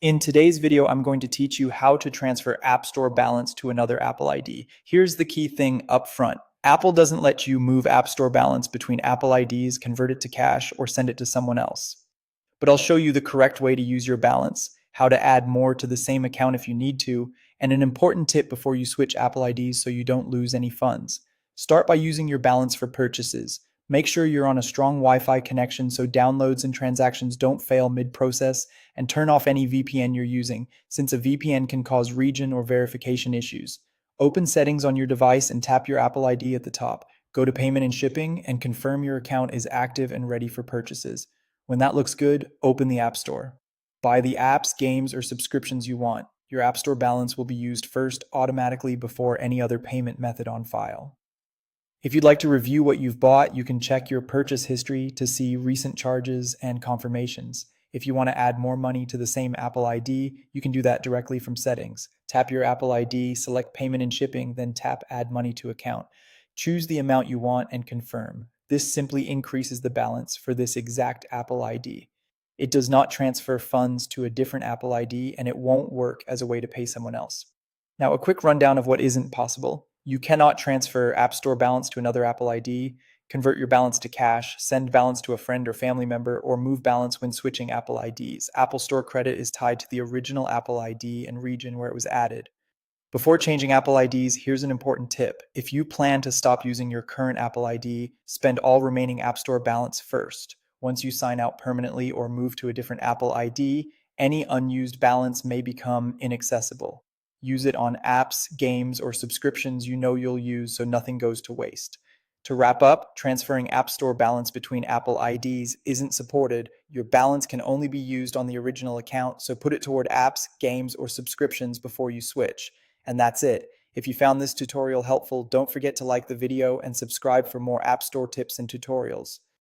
In today's video, I'm going to teach you how to transfer App Store balance to another Apple ID. Here's the key thing up front. Apple doesn't let you move App Store balance between Apple IDs, convert it to cash, or send it to someone else. But I'll show you the correct way to use your balance, how to add more to the same account if you need to, and an important tip before you switch Apple IDs so you don't lose any funds. Start by using your balance for purchases. Make sure you're on a strong Wi-Fi connection so downloads and transactions don't fail mid-process, and turn off any VPN you're using, since a VPN can cause region or verification issues. Open Settings on your device and tap your Apple ID at the top. Go to Payment and Shipping and confirm your account is active and ready for purchases. When that looks good, open the App Store. Buy the apps, games, or subscriptions you want. Your App Store balance will be used first automatically before any other payment method on file. If you'd like to review what you've bought, you can check your purchase history to see recent charges and confirmations. If you want to add more money to the same Apple ID, you can do that directly from Settings. Tap your Apple ID, select Payment and Shipping, then tap Add Money to Account. Choose the amount you want and confirm. This simply increases the balance for this exact Apple ID. It does not transfer funds to a different Apple ID, and it won't work as a way to pay someone else. Now, a quick rundown of what isn't possible. You cannot transfer App Store balance to another Apple ID, convert your balance to cash, send balance to a friend or family member, or move balance when switching Apple IDs. Apple Store credit is tied to the original Apple ID and region where it was added. Before changing Apple IDs, here's an important tip. If you plan to stop using your current Apple ID, spend all remaining App Store balance first. Once you sign out permanently or move to a different Apple ID, any unused balance may become inaccessible. Use it on apps, games, or subscriptions you know you'll use so nothing goes to waste. To wrap up, transferring App Store balance between Apple IDs isn't supported. Your balance can only be used on the original account, so put it toward apps, games, or subscriptions before you switch. And that's it. If you found this tutorial helpful, don't forget to like the video and subscribe for more App Store tips and tutorials.